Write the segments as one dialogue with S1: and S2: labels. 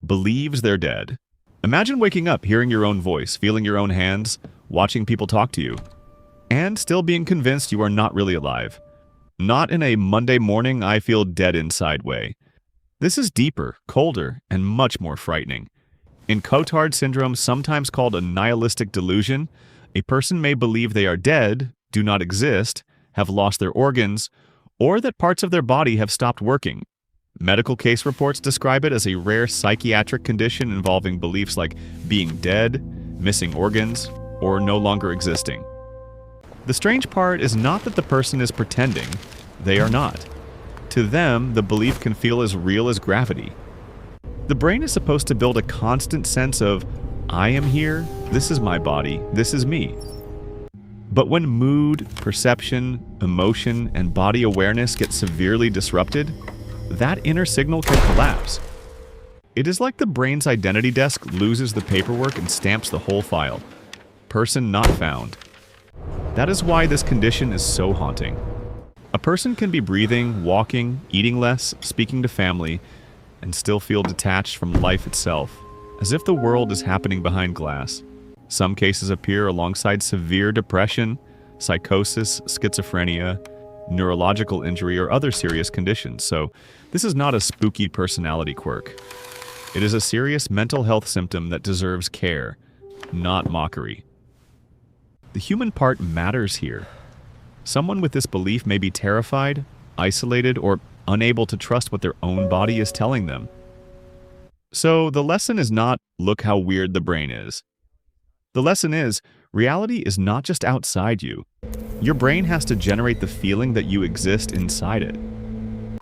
S1: believes they're dead. Imagine waking up, hearing your own voice, feeling your own hands, watching people talk to you, and still being convinced you are not really alive. Not in a Monday morning, I feel dead inside way. This is deeper, colder, and much more frightening. In Cotard syndrome, sometimes called a nihilistic delusion, a person may believe they are dead, do not exist, have lost their organs, or that parts of their body have stopped working. Medical case reports describe it as a rare psychiatric condition involving beliefs like being dead, missing organs, or no longer existing. The strange part is not that the person is pretending, they are not. To them, the belief can feel as real as gravity. The brain is supposed to build a constant sense of, I am here, this is my body, this is me. But when mood, perception, emotion, and body awareness get severely disrupted, that inner signal can collapse. It is like the brain's identity desk loses the paperwork and stamps the whole file. Person not found. That is why this condition is so haunting. A person can be breathing, walking, eating less, speaking to family, and still feel detached from life itself, as if the world is happening behind glass. Some cases appear alongside severe depression, psychosis, schizophrenia, neurological injury, or other serious conditions, so this is not a spooky personality quirk. It is a serious mental health symptom that deserves care, not mockery. The human part matters here. Someone with this belief may be terrified, isolated, or unable to trust what their own body is telling them. So the lesson is not, look how weird the brain is. The lesson is, reality is not just outside you. Your brain has to generate the feeling that you exist inside it.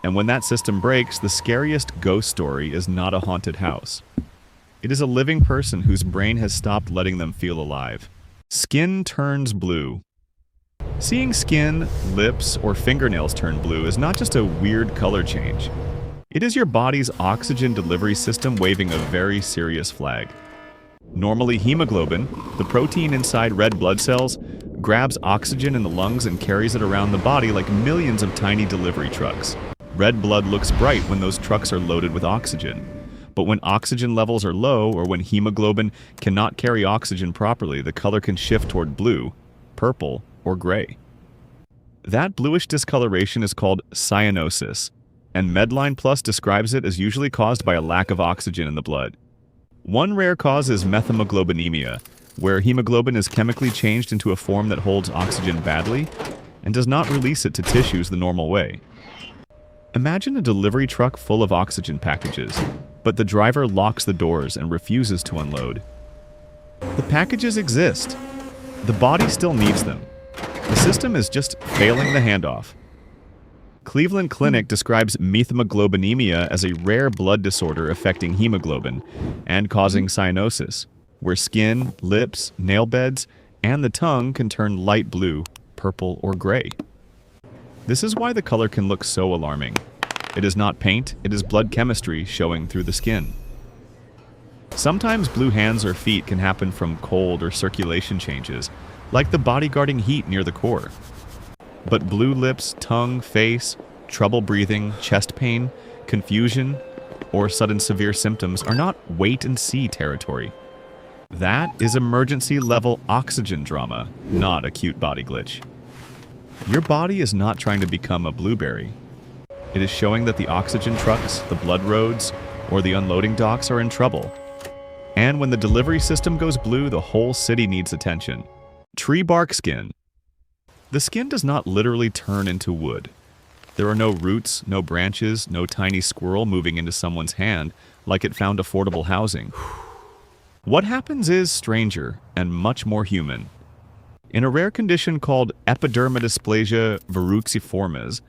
S1: And when that system breaks, the scariest ghost story is not a haunted house. It is a living person whose brain has stopped letting them feel alive. Skin turns blue. Seeing skin, lips, or fingernails turn blue is not just a weird color change. It is your body's oxygen delivery system waving a very serious flag. Normally, hemoglobin, the protein inside red blood cells, grabs oxygen in the lungs and carries it around the body like millions of tiny delivery trucks. Red blood looks bright when those trucks are loaded with oxygen. But when oxygen levels are low, or when hemoglobin cannot carry oxygen properly, the color can shift toward blue, purple, or gray. That bluish discoloration is called cyanosis, and Medline Plus describes it as usually caused by a lack of oxygen in the blood. One rare cause is methemoglobinemia, where hemoglobin is chemically changed into a form that holds oxygen badly and does not release it to tissues the normal way. Imagine a delivery truck full of oxygen packages, but the driver locks the doors and refuses to unload. The packages exist. The body still needs them. The system is just failing the handoff. Cleveland Clinic describes methemoglobinemia as a rare blood disorder affecting hemoglobin and causing cyanosis, where skin, lips, nail beds, and the tongue can turn light blue, purple, or gray. This is why the color can look so alarming. It is not paint, it is blood chemistry showing through the skin. Sometimes blue hands or feet can happen from cold or circulation changes, like the bodyguarding heat near the core. But blue lips, tongue, face, trouble breathing, chest pain, confusion, or sudden severe symptoms are not wait-and-see territory. That is emergency-level oxygen drama, not acute body glitch. Your body is not trying to become a blueberry. It is showing that the oxygen trucks, the blood roads, or the unloading docks are in trouble. And when the delivery system goes blue, the whole city needs attention. Tree bark skin. The skin does not literally turn into wood. There are no roots, no branches, no tiny squirrel moving into someone's hand like it found affordable housing. What happens is stranger and much more human. In a rare condition called Epidermodysplasia verruciformis,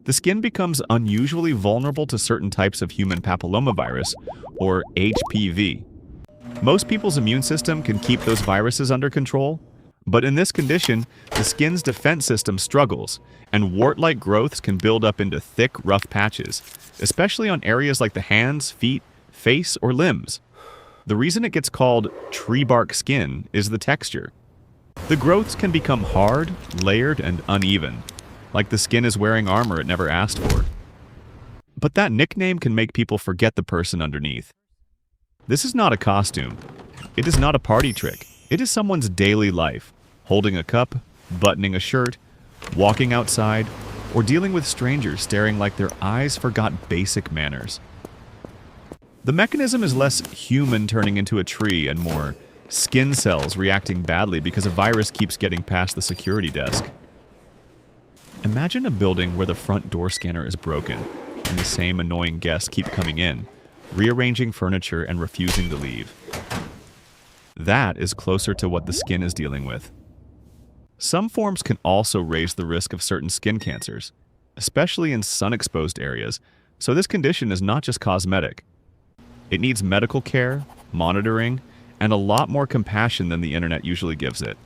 S1: the skin becomes unusually vulnerable to certain types of human papillomavirus, or HPV. Most people's immune system can keep those viruses under control, but in this condition, the skin's defense system struggles, and wart-like growths can build up into thick, rough patches, especially on areas like the hands, feet, face, or limbs. The reason it gets called tree bark skin is the texture. The growths can become hard, layered, and uneven, like the skin is wearing armor it never asked for. But that nickname can make people forget the person underneath. This is not a costume. It is not a party trick. It is someone's daily life, holding a cup, buttoning a shirt, walking outside, or dealing with strangers staring like their eyes forgot basic manners. The mechanism is less human turning into a tree and more skin cells reacting badly because a virus keeps getting past the security desk. Imagine a building where the front door scanner is broken and the same annoying guests keep coming in, rearranging furniture and refusing to leave. That is closer to what the skin is dealing with. Some forms can also raise the risk of certain skin cancers, especially in sun-exposed areas, so this condition is not just cosmetic. It needs medical care, monitoring, and a lot more compassion than the internet usually gives it.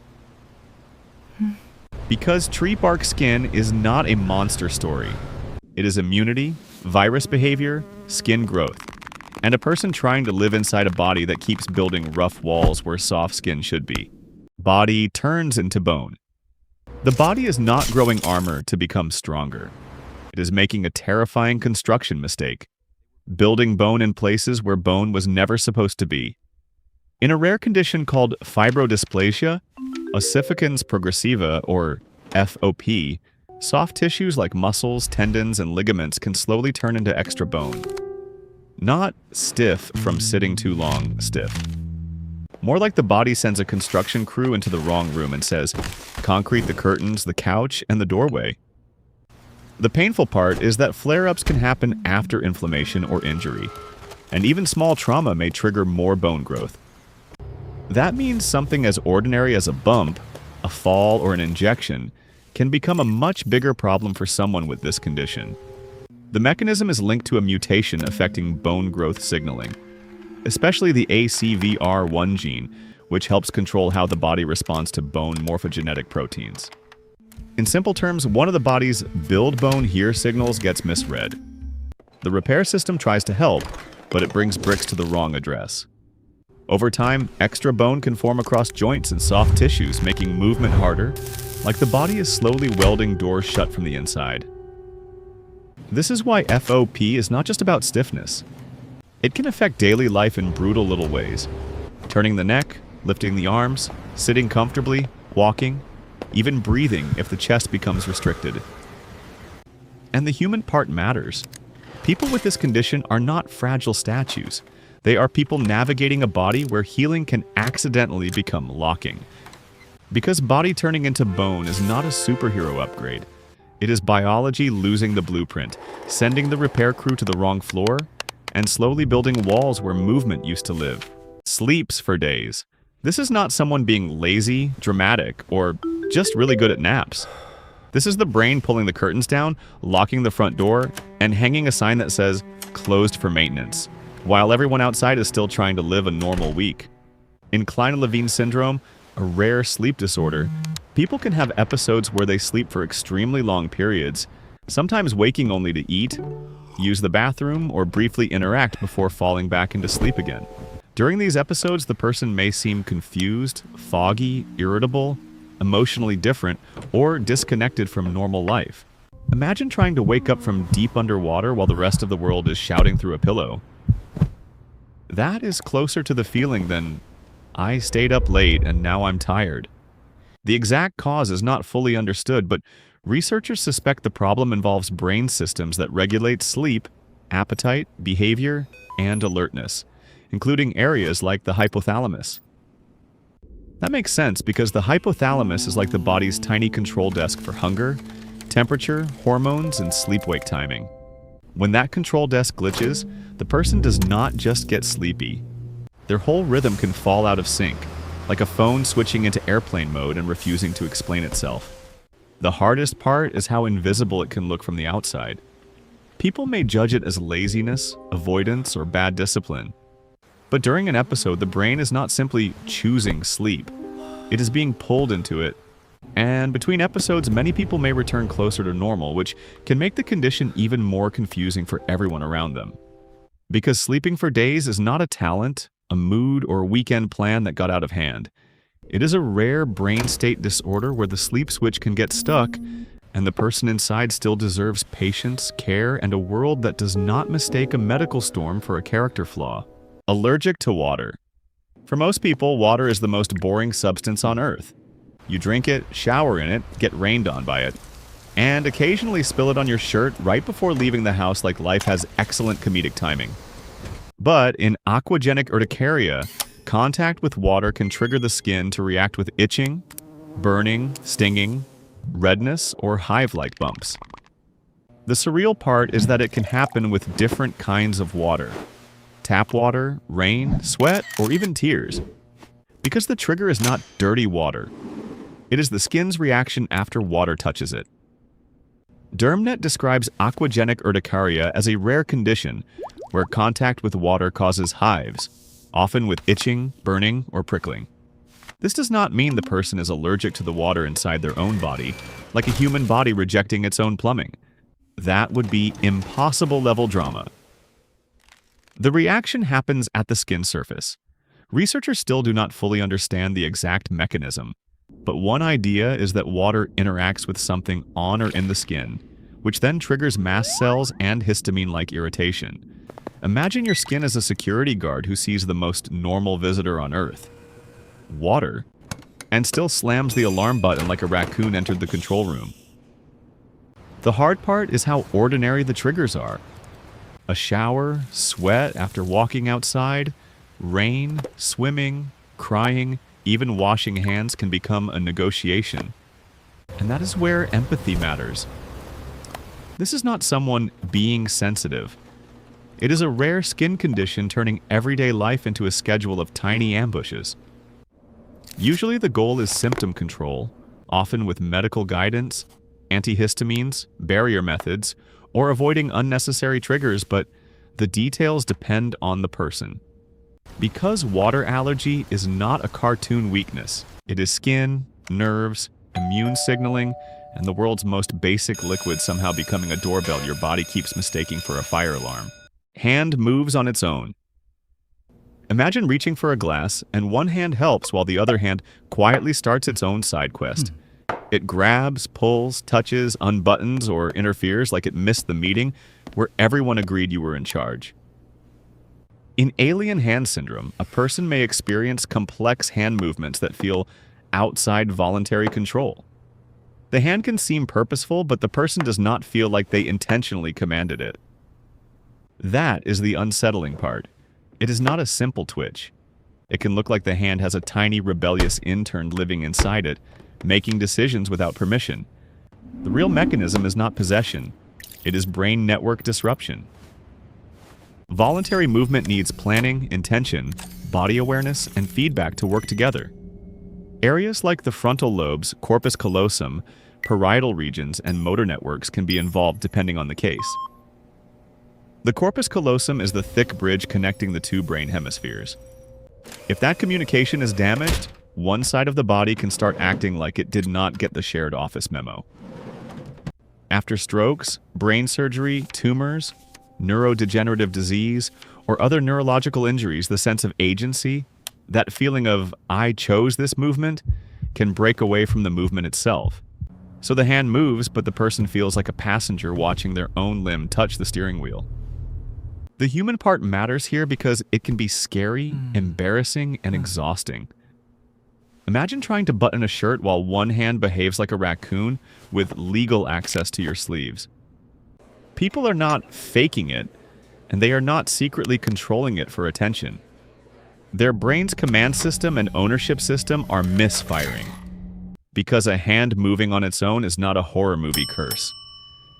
S1: Because tree bark skin is not a monster story. It is immunity, virus behavior, skin growth, and a person trying to live inside a body that keeps building rough walls where soft skin should be. Body turns into bone. The body is not growing armor to become stronger. It is making a terrifying construction mistake, building bone in places where bone was never supposed to be. In a rare condition called Fibrodysplasia, Ossificans Progressiva, or FOP, soft tissues like muscles, tendons, and ligaments can slowly turn into extra bone. Not stiff from sitting too long stiff. More like the body sends a construction crew into the wrong room and says, concrete the curtains, the couch, and the doorway. The painful part is that flare-ups can happen after inflammation or injury, and even small trauma may trigger more bone growth. That means something as ordinary as a bump, a fall, or an injection can become a much bigger problem for someone with this condition. The mechanism is linked to a mutation affecting bone growth signaling, especially the ACVR1 gene, which helps control how the body responds to bone morphogenetic proteins. In simple terms, one of the body's build bone here signals gets misread. The repair system tries to help, but it brings bricks to the wrong address. Over time, extra bone can form across joints and soft tissues, making movement harder, like the body is slowly welding doors shut from the inside. This is why FOP is not just about stiffness. It can affect daily life in brutal little ways. Turning the neck, lifting the arms, sitting comfortably, walking, even breathing if the chest becomes restricted. And the human part matters. People with this condition are not fragile statues. They are people navigating a body where healing can accidentally become locking. Because body turning into bone is not a superhero upgrade. It is biology losing the blueprint, sending the repair crew to the wrong floor, and slowly building walls where movement used to live. Sleeps for days. This is not someone being lazy, dramatic, or just really good at naps. This is the brain pulling the curtains down, locking the front door, and hanging a sign that says, closed for maintenance, while everyone outside is still trying to live a normal week. In Kleine-Levin syndrome, a rare sleep disorder, people can have episodes where they sleep for extremely long periods, sometimes waking only to eat, use the bathroom, or briefly interact before falling back into sleep again. During these episodes, the person may seem confused, foggy, irritable, emotionally different, or disconnected from normal life. Imagine trying to wake up from deep underwater while the rest of the world is shouting through a pillow. That is closer to the feeling than, I stayed up late and now I'm tired. The exact cause is not fully understood, but researchers suspect the problem involves brain systems that regulate sleep, appetite, behavior, and alertness, including areas like the hypothalamus. That makes sense because the hypothalamus is like the body's tiny control desk for hunger, temperature, hormones, and sleep-wake timing. When that control desk glitches, the person does not just get sleepy. Their whole rhythm can fall out of sync, like a phone switching into airplane mode and refusing to explain itself. The hardest part is how invisible it can look from the outside. People may judge it as laziness, avoidance, or bad discipline. But during an episode, the brain is not simply choosing sleep. It is being pulled into it. And between episodes, many people may return closer to normal, which can make the condition even more confusing for everyone around them. Because sleeping for days is not a talent, a mood, or a weekend plan that got out of hand. It is a rare brain state disorder where the sleep switch can get stuck, and the person inside still deserves patience, care, and a world that does not mistake a medical storm for a character flaw. Allergic to water. For most people, water is the most boring substance on Earth. You drink it, shower in it, get rained on by it, and occasionally spill it on your shirt right before leaving the house like life has excellent comedic timing. But in aquagenic urticaria, contact with water can trigger the skin to react with itching, burning, stinging, redness, or hive-like bumps. The surreal part is that it can happen with different kinds of water. Tap water, rain, sweat, or even tears. Because the trigger is not dirty water. It is the skin's reaction after water touches it. DermNet describes aquagenic urticaria as a rare condition where contact with water causes hives, often with itching, burning, or prickling. This does not mean the person is allergic to the water inside their own body, like a human body rejecting its own plumbing. That would be impossible level drama. The reaction happens at the skin surface. Researchers still do not fully understand the exact mechanism, but one idea is that water interacts with something on or in the skin, which then triggers mast cells and histamine-like irritation. Imagine your skin as a security guard who sees the most normal visitor on Earth, water, and still slams the alarm button like a raccoon entered the control room. The hard part is how ordinary the triggers are. A shower, sweat after walking outside, rain, swimming, crying, even washing hands can become a negotiation. And that is where empathy matters. This is not someone being sensitive. It is a rare skin condition turning everyday life into a schedule of tiny ambushes. Usually the goal is symptom control, often with medical guidance, antihistamines, barrier methods, or avoiding unnecessary triggers, but the details depend on the person. Because water allergy is not a cartoon weakness, it is skin, nerves, immune signaling, and the world's most basic liquid somehow becoming a doorbell your body keeps mistaking for a fire alarm. Hand moves on its own. Imagine reaching for a glass, and one hand helps while the other hand quietly starts its own side quest. It grabs, pulls, touches, unbuttons, or interferes like it missed the meeting where everyone agreed you were in charge. In alien hand syndrome, a person may experience complex hand movements that feel outside voluntary control. The hand can seem purposeful, but the person does not feel like they intentionally commanded it. That is the unsettling part. It is not a simple twitch. It can look like the hand has a tiny rebellious intern living inside it, making decisions without permission. The real mechanism is not possession. It is brain network disruption. Voluntary movement needs planning, intention, body awareness, and feedback to work together. Areas like the frontal lobes, corpus callosum, parietal regions, and motor networks can be involved depending on the case. The corpus callosum is the thick bridge connecting the two brain hemispheres. If that communication is damaged, one side of the body can start acting like it did not get the shared office memo. After strokes, brain surgery, tumors, neurodegenerative disease, or other neurological injuries, the sense of agency, that feeling of "I chose this movement," can break away from the movement itself. So the hand moves, but the person feels like a passenger watching their own limb touch the steering wheel. The human part matters here because it can be scary, embarrassing, and exhausting. Imagine trying to button a shirt while one hand behaves like a raccoon with legal access to your sleeves. People are not faking it, and they are not secretly controlling it for attention. Their brain's command system and ownership system are misfiring. Because a hand moving on its own is not a horror movie curse.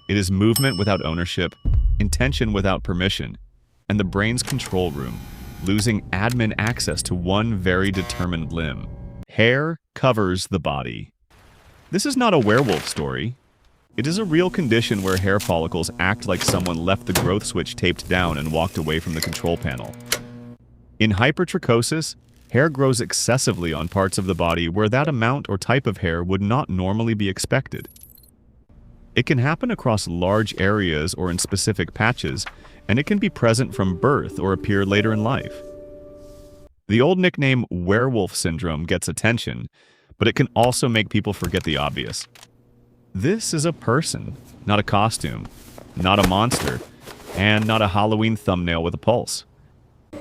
S1: It is movement without ownership, intention without permission, and the brain's control room, losing admin access to one very determined limb. Hair covers the body. This is not a werewolf story. It is a real condition where hair follicles act like someone left the growth switch taped down and walked away from the control panel. In hypertrichosis, hair grows excessively on parts of the body where that amount or type of hair would not normally be expected. It can happen across large areas or in specific patches, and it can be present from birth or appear later in life. The old nickname werewolf syndrome gets attention, but it can also make people forget the obvious. This is a person, not a costume, not a monster, and not a Halloween thumbnail with a pulse.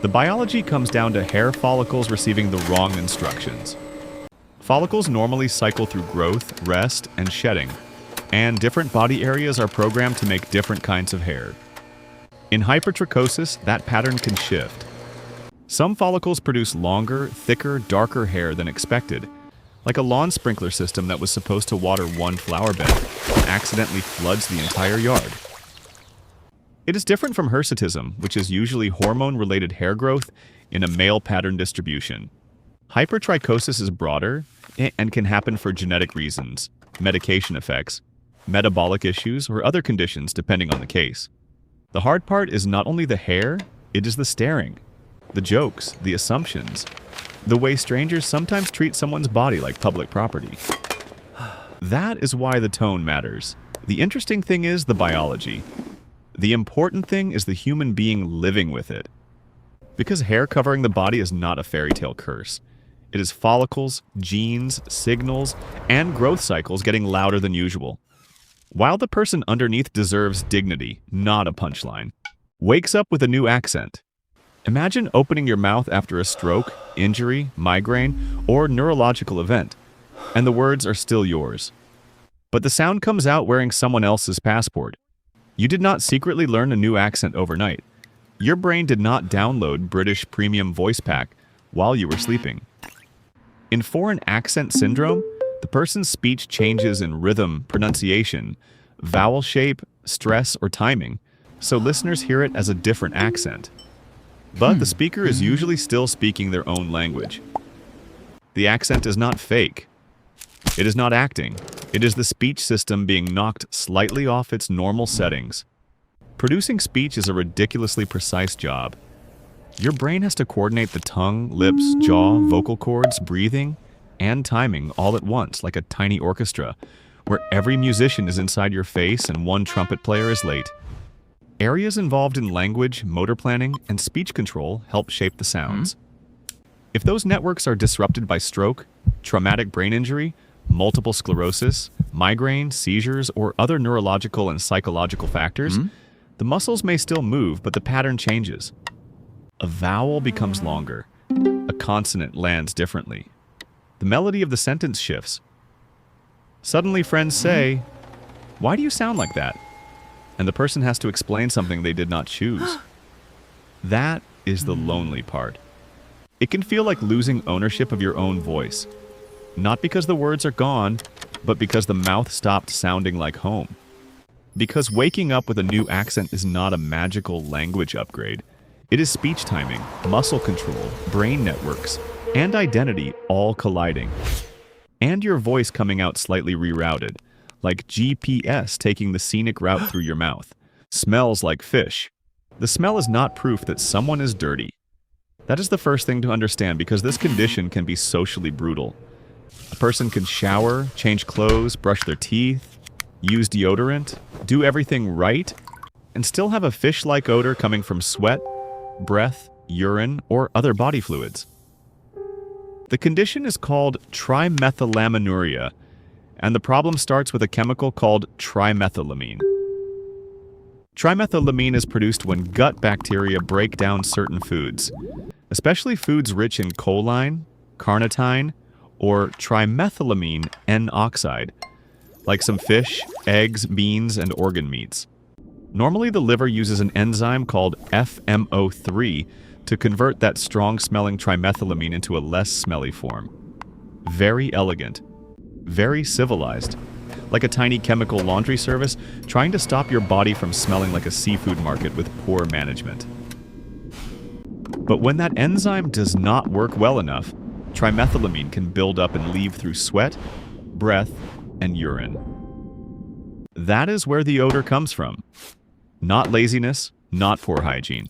S1: The biology comes down to hair follicles receiving the wrong instructions. Follicles normally cycle through growth, rest, and shedding, and different body areas are programmed to make different kinds of hair. In hypertrichosis, that pattern can shift. Some follicles produce longer, thicker, darker hair than expected, like a lawn sprinkler system that was supposed to water one flower bed and accidentally floods the entire yard. It is different from hirsutism, which is usually hormone-related hair growth in a male pattern distribution. Hypertrichosis is broader and can happen for genetic reasons, medication effects, metabolic issues, or other conditions depending on the case. The hard part is not only the hair, it is the staring, the jokes, the assumptions, the way strangers sometimes treat someone's body like public property. That is why the tone matters. The interesting thing is the biology. The important thing is the human being living with it. Because hair covering the body is not a fairy tale curse. It is follicles, genes, signals, and growth cycles getting louder than usual. While the person underneath deserves dignity, not a punchline, wakes up with a new accent. Imagine opening your mouth after a stroke, injury, migraine, or neurological event, and the words are still yours. But the sound comes out wearing someone else's passport. You did not secretly learn a new accent overnight. Your brain did not download British Premium Voice Pack while you were sleeping. In foreign accent syndrome, the person's speech changes in rhythm, pronunciation, vowel shape, stress, or timing, so listeners hear it as a different accent. But the speaker is usually still speaking their own language. The accent is not fake. It is not acting. It is the speech system being knocked slightly off its normal settings. Producing speech is a ridiculously precise job. Your brain has to coordinate the tongue, lips, jaw, vocal cords, breathing, and timing all at once, like a tiny orchestra, where every musician is inside your face and one trumpet player is late. Areas involved in language, motor planning, and speech control help shape the sounds. If those networks are disrupted by stroke, traumatic brain injury, multiple sclerosis, migraine, seizures, or other neurological and psychological factors, the muscles may still move, but the pattern changes. A vowel becomes longer. A consonant lands differently. The melody of the sentence shifts. Suddenly friends say, "Why do you sound like that?" And the person has to explain something they did not choose. That is the lonely part. It can feel like losing ownership of your own voice. Not because the words are gone, but because the mouth stopped sounding like home. Because waking up with a new accent is not a magical language upgrade. It is speech timing, muscle control, brain networks, and identity all colliding. And your voice coming out slightly rerouted, like GPS taking the scenic route through your mouth. Smells like fish. The smell is not proof that someone is dirty. That is the first thing to understand because this condition can be socially brutal. A person can shower, change clothes, brush their teeth, use deodorant, do everything right, and still have a fish-like odor coming from sweat, breath, urine, or other body fluids. The condition is called trimethylaminuria, and the problem starts with a chemical called trimethylamine. Trimethylamine is produced when gut bacteria break down certain foods, especially foods rich in choline, carnitine, or trimethylamine N-oxide, like some fish, eggs, beans, and organ meats. Normally, the liver uses an enzyme called FMO3 to convert that strong-smelling trimethylamine into a less smelly form. Very elegant. Very civilized. Like a tiny chemical laundry service trying to stop your body from smelling like a seafood market with poor management. But when that enzyme does not work well enough, trimethylamine can build up and leave through sweat, breath, and urine. That is where the odor comes from. Not laziness, not poor hygiene.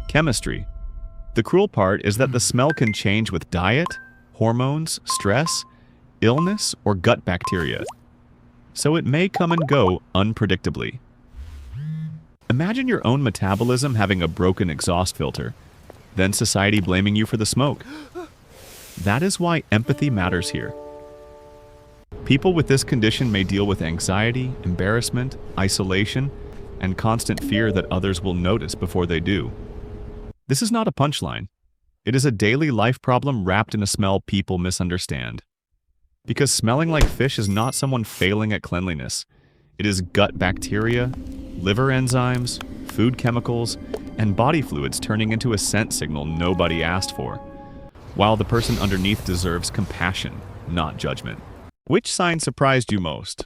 S1: Chemistry. The cruel part is that the smell can change with diet, hormones, stress, illness, or gut bacteria. So it may come and go unpredictably. Imagine your own metabolism having a broken exhaust filter, then society blaming you for the smoke. That is why empathy matters here. People with this condition may deal with anxiety, embarrassment, isolation, and constant fear that others will notice before they do. This is not a punchline. It is a daily life problem wrapped in a smell people misunderstand. Because smelling like fish is not someone failing at cleanliness. It is gut bacteria, liver enzymes, food chemicals, and body fluids turning into a scent signal nobody asked for, while the person underneath deserves compassion, not judgment. Which sign surprised you most?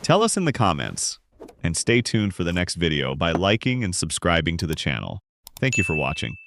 S1: Tell us in the comments, and stay tuned for the next video by liking and subscribing to the channel. Thank you for watching.